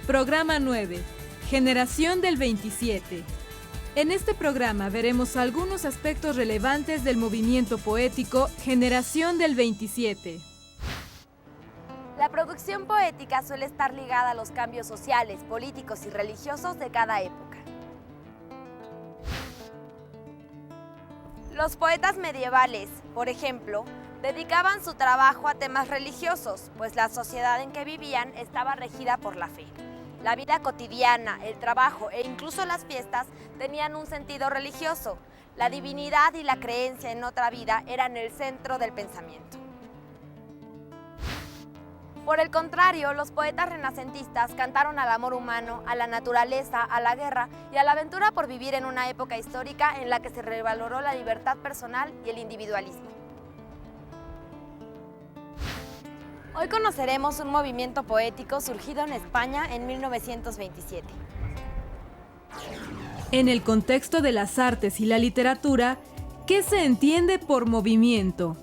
Programa 9. Generación del 27. En este programa veremos algunos aspectos relevantes del movimiento poético Generación del 27. La producción poética suele estar ligada a los cambios sociales, políticos y religiosos de cada época. Los poetas medievales, por ejemplo, dedicaban su trabajo a temas religiosos, pues la sociedad en que vivían estaba regida por la fe. La vida cotidiana, el trabajo e incluso las fiestas tenían un sentido religioso. La divinidad y la creencia en otra vida eran el centro del pensamiento. Por el contrario, los poetas renacentistas cantaron al amor humano, a la naturaleza, a la guerra y a la aventura por vivir en una época histórica en la que se revaloró la libertad personal y el individualismo. Hoy conoceremos un movimiento poético surgido en España en 1927. En el contexto de las artes y la literatura, ¿qué se entiende por movimiento?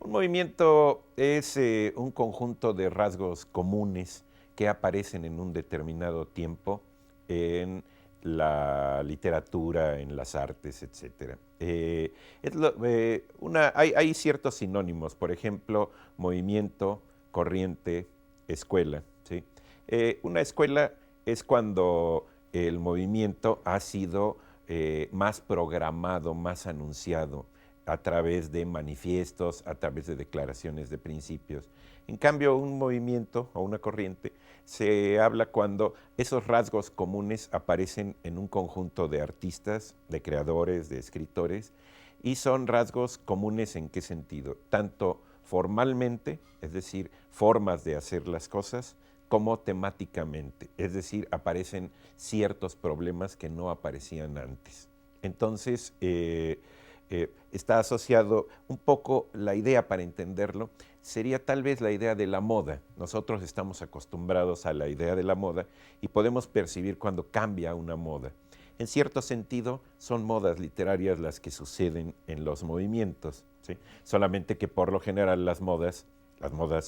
Un movimiento es un conjunto de rasgos comunes que aparecen en un determinado tiempo en la literatura, en las artes, etc. Hay ciertos sinónimos, por ejemplo, movimiento, corriente, escuela, ¿sí? Una escuela es cuando el movimiento ha sido más programado, más anunciado, a través de manifiestos, a través de declaraciones de principios. En cambio, un movimiento o una corriente se habla cuando esos rasgos comunes aparecen en un conjunto de artistas, de creadores, de escritores, y son rasgos comunes ¿en qué sentido? Tanto formalmente, es decir, formas de hacer las cosas, como temáticamente, es decir, aparecen ciertos problemas que no aparecían antes. Entonces, está asociado un poco, la idea para entenderlo, sería tal vez la idea de la moda. Nosotros estamos acostumbrados a la idea de la moda y podemos percibir cuando cambia una moda. En cierto sentido, son modas literarias las que suceden en los movimientos, ¿sí? Solamente que por lo general las modas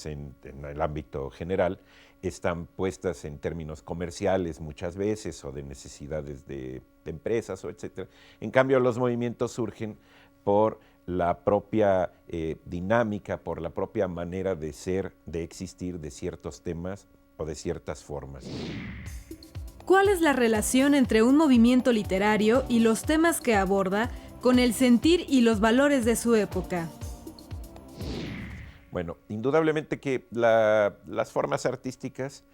en el ámbito general, están puestas en términos comerciales muchas veces o de necesidades de empresas o etcétera. En cambio, los movimientos surgen por la propia dinámica, por la propia manera de ser, de existir de ciertos temas o de ciertas formas. ¿Cuál es la relación entre un movimiento literario y los temas que aborda con el sentir y los valores de su época? Bueno, indudablemente que las formas artísticas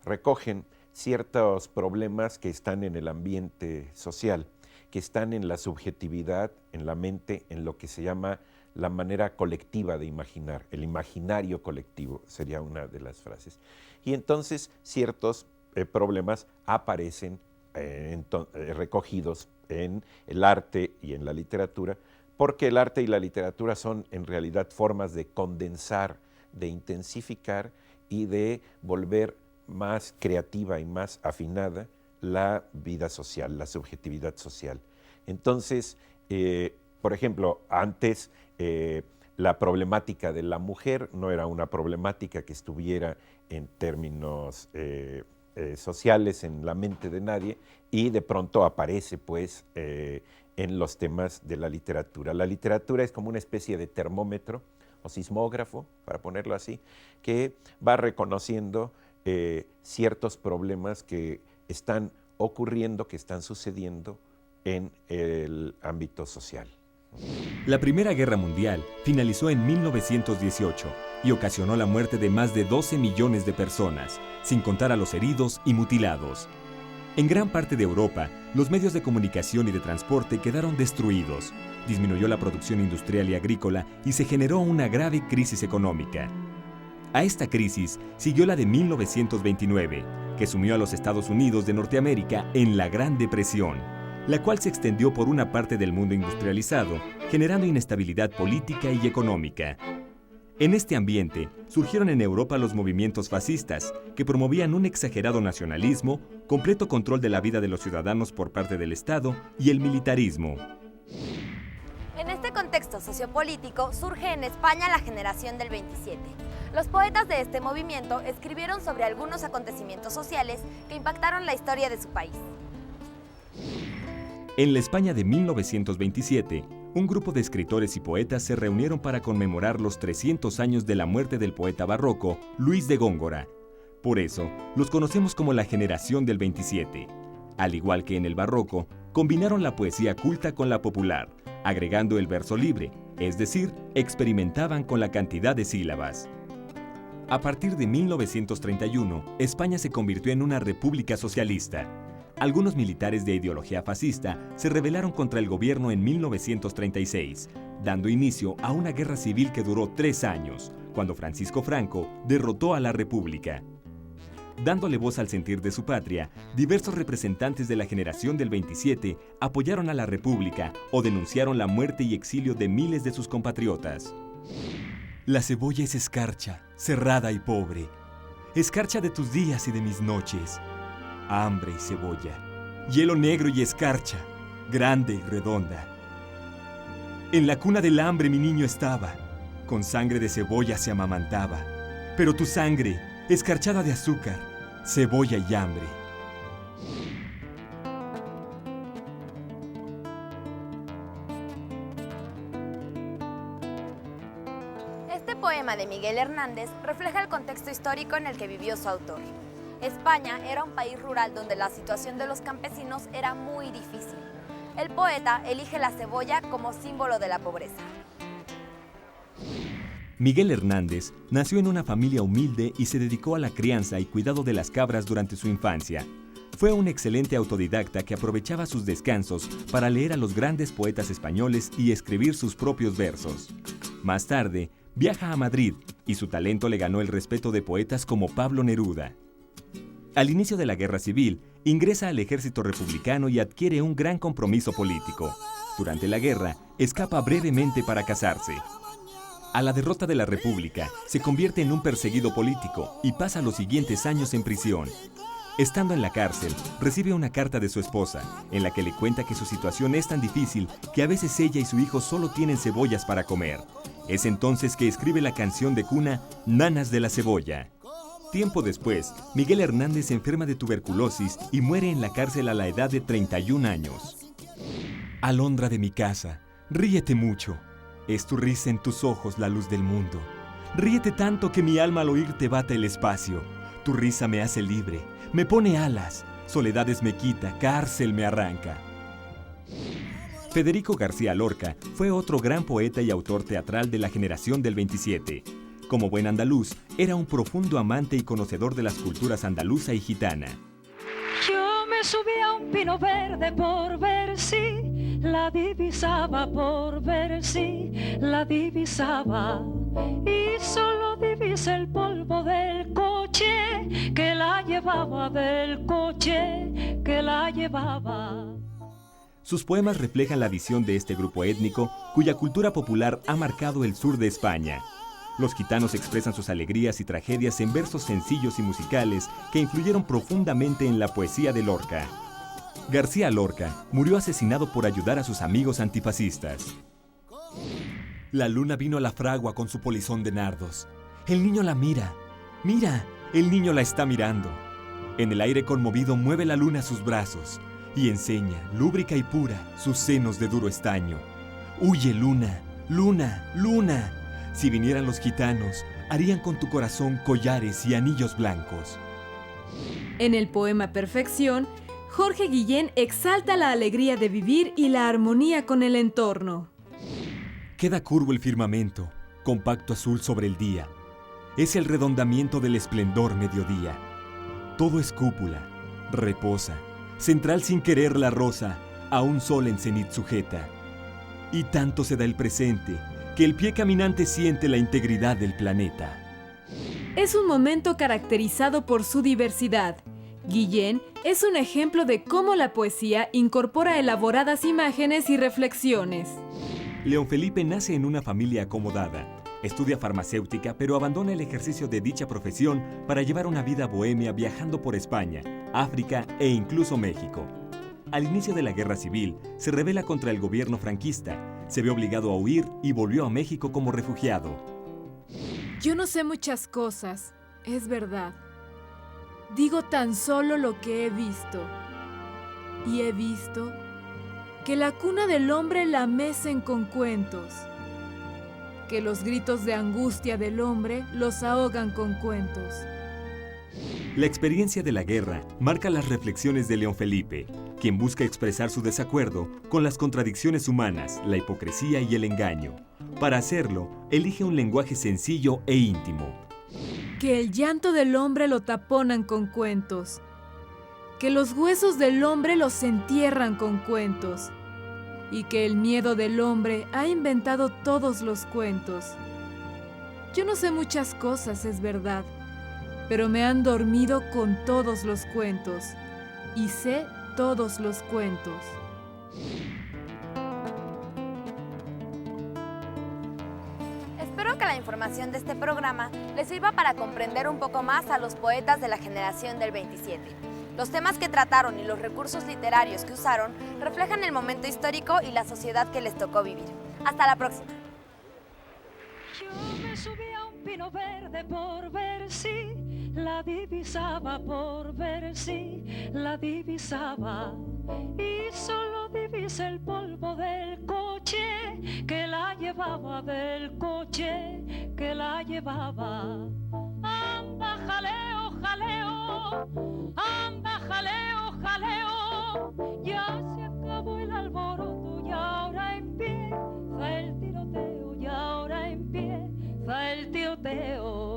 recogen ciertos problemas que están en el ambiente social, que están en la subjetividad, en la mente, en lo que se llama la manera colectiva de imaginar, el imaginario colectivo sería una de las frases. Y entonces ciertos problemas aparecen recogidos en el arte y en la literatura, porque el arte y la literatura son en realidad formas de condensar, de intensificar y de volver más creativa y más afinada la vida social, la subjetividad social. Entonces, por ejemplo, antes la problemática de la mujer no era una problemática que estuviera en términos sociales en la mente de nadie, y de pronto aparece pues en los temas de la literatura. La literatura es como una especie de termómetro, o sismógrafo, para ponerlo así, que va reconociendo ciertos problemas que están ocurriendo, que están sucediendo en el ámbito social. La Primera Guerra Mundial finalizó en 1918 y ocasionó la muerte de más de 12 millones de personas, sin contar a los heridos y mutilados. En gran parte de Europa, los medios de comunicación y de transporte quedaron destruidos, disminuyó la producción industrial y agrícola y se generó una grave crisis económica. A esta crisis siguió la de 1929, que sumió a los Estados Unidos de Norteamérica en la Gran Depresión, la cual se extendió por una parte del mundo industrializado, generando inestabilidad política y económica. En este ambiente surgieron en Europa los movimientos fascistas, que promovían un exagerado nacionalismo, completo control de la vida de los ciudadanos por parte del Estado y el militarismo. En este contexto sociopolítico surge en España la generación del 27. Los poetas de este movimiento escribieron sobre algunos acontecimientos sociales que impactaron la historia de su país. En la España de 1927, un grupo de escritores y poetas se reunieron para conmemorar los 300 años de la muerte del poeta barroco Luis de Góngora. Por eso, los conocemos como la generación del 27. Al igual que en el barroco, combinaron la poesía culta con la popular, agregando el verso libre, es decir, experimentaban con la cantidad de sílabas. A partir de 1931, España se convirtió en una república socialista. Algunos militares de ideología fascista se rebelaron contra el gobierno en 1936, dando inicio a una guerra civil que duró 3 años, cuando Francisco Franco derrotó a la República. Dándole voz al sentir de su patria, diversos representantes de la generación del 27 apoyaron a la República o denunciaron la muerte y exilio de miles de sus compatriotas. La cebolla es escarcha, cerrada y pobre, escarcha de tus días y de mis noches. Hambre y cebolla, hielo negro y escarcha, grande y redonda. En la cuna del hambre mi niño estaba, con sangre de cebolla se amamantaba, pero tu sangre, escarchada de azúcar, cebolla y hambre. Este poema de Miguel Hernández refleja el contexto histórico en el que vivió su autor. España era un país rural donde la situación de los campesinos era muy difícil. El poeta elige la cebolla como símbolo de la pobreza. Miguel Hernández nació en una familia humilde y se dedicó a la crianza y cuidado de las cabras durante su infancia. Fue un excelente autodidacta que aprovechaba sus descansos para leer a los grandes poetas españoles y escribir sus propios versos. Más tarde, viaja a Madrid y su talento le ganó el respeto de poetas como Pablo Neruda. Al inicio de la Guerra Civil, ingresa al ejército republicano y adquiere un gran compromiso político. Durante la guerra, escapa brevemente para casarse. A la derrota de la República, se convierte en un perseguido político y pasa los siguientes años en prisión. Estando en la cárcel, recibe una carta de su esposa, en la que le cuenta que su situación es tan difícil que a veces ella y su hijo solo tienen cebollas para comer. Es entonces que escribe la canción de cuna Nanas de la Cebolla. Tiempo después, Miguel Hernández se enferma de tuberculosis y muere en la cárcel a la edad de 31 años. Alondra de mi casa, ríete mucho. Es tu risa en tus ojos la luz del mundo. Ríete tanto que mi alma al oírte bate el espacio. Tu risa me hace libre, me pone alas. Soledades me quita, cárcel me arranca. Federico García Lorca fue otro gran poeta y autor teatral de la generación del 27. Como buen andaluz, era un profundo amante y conocedor de las culturas andaluza y gitana. Yo me subí a un pino verde por ver si la divisaba, por ver si la divisaba. Y solo divisé el polvo del coche que la llevaba, del coche que la llevaba. Sus poemas reflejan la visión de este grupo étnico cuya cultura popular ha marcado el sur de España. Los gitanos expresan sus alegrías y tragedias en versos sencillos y musicales que influyeron profundamente en la poesía de Lorca. García Lorca murió asesinado por ayudar a sus amigos antifascistas. La luna vino a la fragua con su polizón de nardos. El niño la mira. Mira, el niño la está mirando. En el aire conmovido mueve la luna sus brazos y enseña, lúbrica y pura, sus senos de duro estaño. Huye, luna, luna, luna. Si vinieran los gitanos, harían con tu corazón collares y anillos blancos. En el poema Perfección, Jorge Guillén exalta la alegría de vivir y la armonía con el entorno. Queda curvo el firmamento, compacto azul sobre el día. Es el redondamiento del esplendor mediodía. Todo es cúpula, reposa, central sin querer la rosa, a un sol en cenit sujeta. Y tanto se da el presente, que el pie caminante siente la integridad del planeta. Es un momento caracterizado por su diversidad. Guillén es un ejemplo de cómo la poesía incorpora elaboradas imágenes y reflexiones. León Felipe nace en una familia acomodada. Estudia farmacéutica, pero abandona el ejercicio de dicha profesión para llevar una vida bohemia viajando por España, África e incluso México. Al inicio de la Guerra Civil, se rebela contra el gobierno franquista, se ve obligado a huir y volvió a México como refugiado. Yo no sé muchas cosas, es verdad. Digo tan solo lo que he visto. Y he visto que la cuna del hombre la mecen con cuentos, que los gritos de angustia del hombre los ahogan con cuentos. La experiencia de la guerra marca las reflexiones de León Felipe, quien busca expresar su desacuerdo con las contradicciones humanas, la hipocresía y el engaño. Para hacerlo, elige un lenguaje sencillo e íntimo. Que el llanto del hombre lo taponan con cuentos, que los huesos del hombre los entierran con cuentos, y que el miedo del hombre ha inventado todos los cuentos. Yo no sé muchas cosas, es verdad, pero me han dormido con todos los cuentos, y sé todos los cuentos. Espero que la información de este programa les sirva para comprender un poco más a los poetas de la generación del 27. Los temas que trataron y los recursos literarios que usaron reflejan el momento histórico y la sociedad que les tocó vivir. Hasta la próxima. Yo me subí a un pino verde por ver si la divisaba, por ver si la divisaba. Y solo divisé el polvo del coche que la llevaba, del coche que la llevaba. Anda, jaleo, jaleo, anda, jaleo, jaleo. Ya se acabó el alboroto y ahora empieza el tiroteo, y ahora empieza el tiroteo.